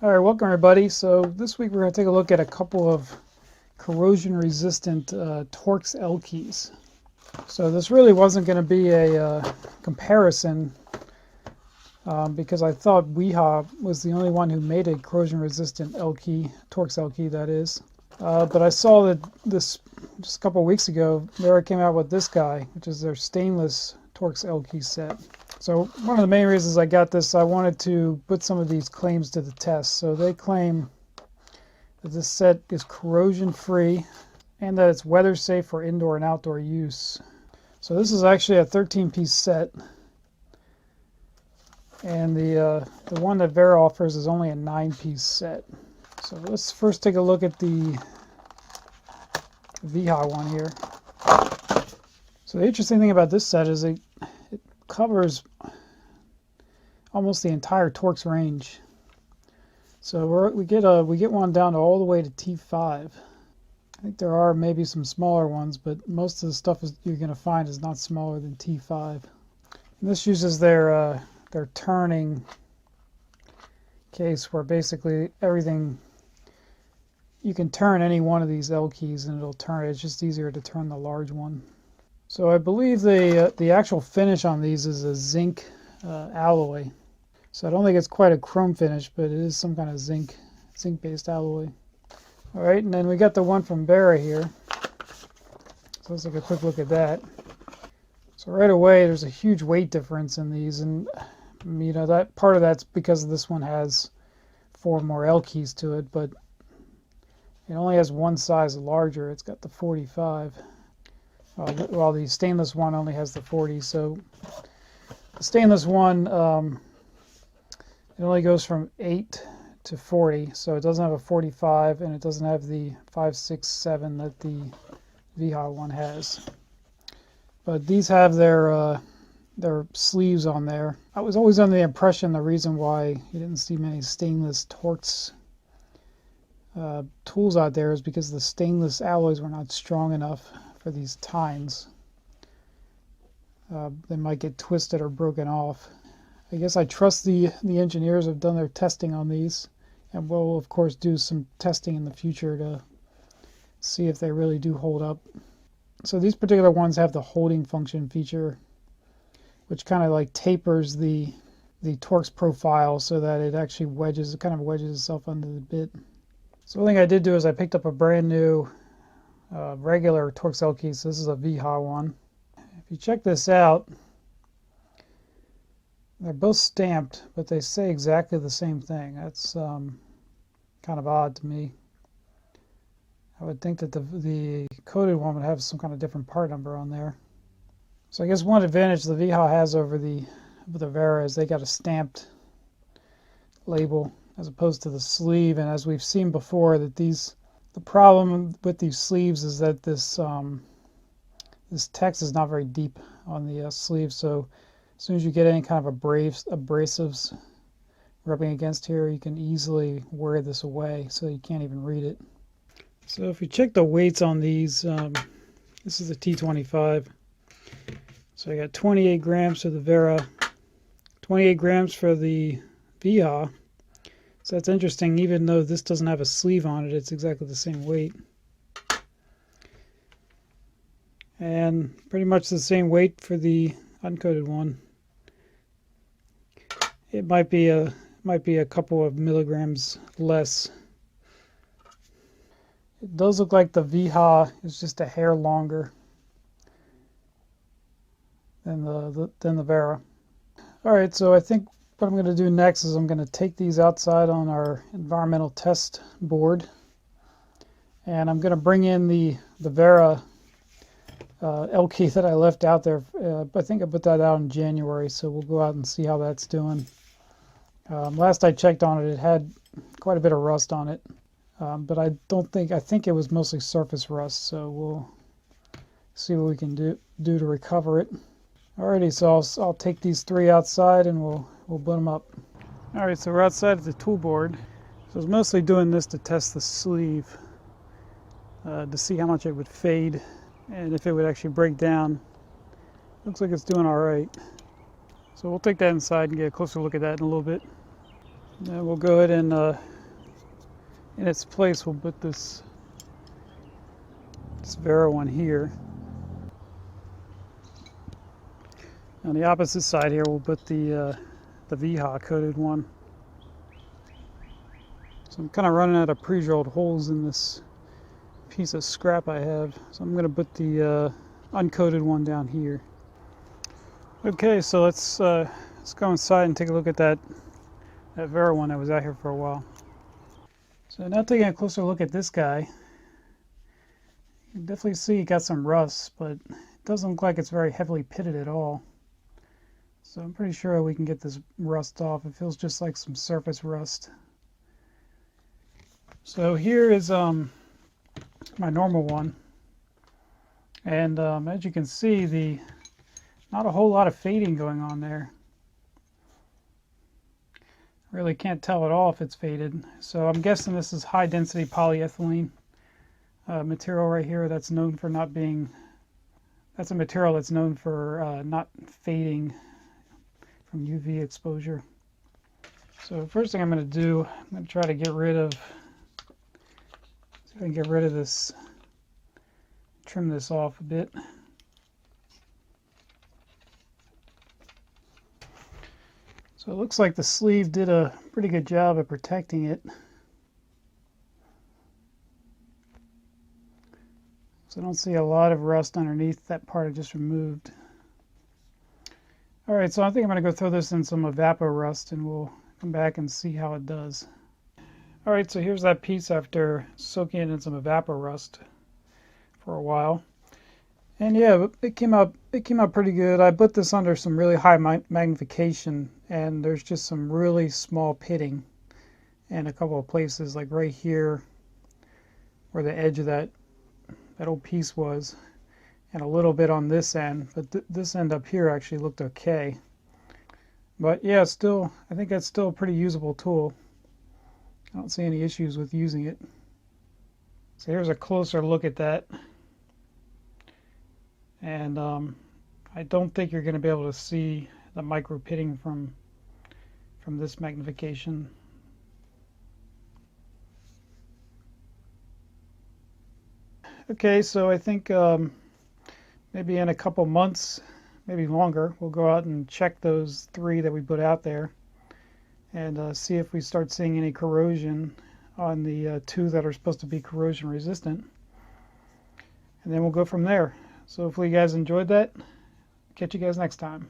All right, welcome everybody. So this week we're going to take a look at a couple of corrosion-resistant Torx L-Keys. So this really wasn't going to be a comparison because I thought Weha was the only one who made a corrosion-resistant L-Key, Torx L-Key that is. But I saw that this just a couple of weeks ago, they came out with this guy, which is their stainless Torx L-Key set. So one of the main reasons I got this, I wanted to put some of these claims to the test. So they claim that this set is corrosion free and that it's weather safe for indoor and outdoor use. So this is actually a 13-piece set, and the one that Vera offers is only a 9-piece set. So let's first take a look at the Weha one here. So the interesting thing about this set is it covers almost the entire Torx range. So we get one down to all the way to T5. I think there are maybe some smaller ones, but most of the stuff you're going to find is not smaller than T5. And this uses their turning case, where basically everything, you can turn any one of these L-Keys and it'll turn. It's just easier to turn the large one. So I believe the actual finish on these is a zinc alloy. So I don't think it's quite a chrome finish, but it is some kind of zinc-based alloy. All right, and then we got the one from Vera here. So let's take a quick look at that. So right away, there's a huge weight difference in these, and you know that part of that's because this one has 4 more L-Keys to it, but it only has one size larger. It's got the 45. While the stainless one only has the 40. So the stainless one, it only goes from 8 to 40. So it doesn't have a 45, and it doesn't have the 5, 6, 7 that the Weha one has. But these have their sleeves on there. I was always under the impression the reason why you didn't see many stainless Torx tools out there is because the stainless alloys were not strong enough for these tines. They might get twisted or broken off. I guess I trust the engineers have done their testing on these, and we'll of course do some testing in the future to see if they really do hold up. So these particular ones have the holding function feature, which kind of like tapers the Torx profile so that it actually wedges itself under the bit. So one thing I did do is I picked up a brand new regular Torx L-Keys. So this is a Weha one. If you check this out, they're both stamped, but they say exactly the same thing. That's kind of odd to me. I would think that the coated one would have some kind of different part number on there. So I guess one advantage the Weha has over the Vera is they got a stamped label as opposed to the sleeve. And as we've seen before, that the problem with these sleeves is that this text is not very deep on the sleeve. So as soon as you get any kind of abrasives rubbing against here, you can easily wear this away so you can't even read it. So if you check the weights on these, this is a T25. So I got 28 grams for the Vera, 28 grams for the Weha. So that's interesting, even though this doesn't have a sleeve on it, it's exactly the same weight. And pretty much the same weight for the uncoated one. It might be a couple of milligrams less. It does look like the Weha is just a hair longer than the Vera. All right, so I think what I'm going to do next is I'm going to take these outside on our environmental test board, and I'm going to bring in the Vera L-Key that I left out there. I think I put that out in January, so we'll go out and see how that's doing. Last I checked on it, it had quite a bit of rust on it, but I think it was mostly surface rust, so we'll see what we can do to recover it. Alrighty, so I'll take these 3 outside and we'll blend them up. Alright, so we're outside of the tool board. So I was mostly doing this to test the sleeve to see how much it would fade and if it would actually break down. Looks like it's doing alright. So we'll take that inside and get a closer look at that in a little bit. Then we'll go ahead and in its place we'll put this Vera one here. On the opposite side here we'll put the VHA coated one. So I'm kind of running out of pre-drilled holes in this piece of scrap I have, so I'm going to put the uncoated one down here. Okay, so let's go inside and take a look at that Vera one that was out here for a while. So now taking a closer look at this guy, you can definitely see it got some rust, but it doesn't look like it's very heavily pitted at all. So I'm pretty sure we can get this rust off. It feels just like some surface rust. So here is my normal one, and as you can see, not a whole lot of fading going on there. Really can't tell at all if it's faded. So I'm guessing this is high density polyethylene material right here. That's known for not being. That's a material that's known for not fading from UV exposure. So first thing I'm going to do, I'm going to try to get rid of. See if I can get rid of this. Trim this off a bit. So it looks like the sleeve did a pretty good job of protecting it. So I don't see a lot of rust underneath that part I just removed. Alright, so I think I'm going to go throw this in some evapor rust and we'll come back and see how it does. Alright, so here's that piece after soaking it in some evapor rust for a while. And yeah, it came out pretty good. I put this under some really high magnification, and there's just some really small pitting in a couple of places, like right here where the edge of that old piece was, and a little bit on this end, but this end up here actually looked okay. But yeah, still, I think that's still a pretty usable tool. I don't see any issues with using it. So here's a closer look at that. And I don't think you're going to be able to see the micro pitting from this magnification. Okay, so I think maybe in a couple months, maybe longer, we'll go out and check those 3 that we put out there and see if we start seeing any corrosion on the 2 that are supposed to be corrosion resistant. And then we'll go from there. So hopefully you guys enjoyed that. Catch you guys next time.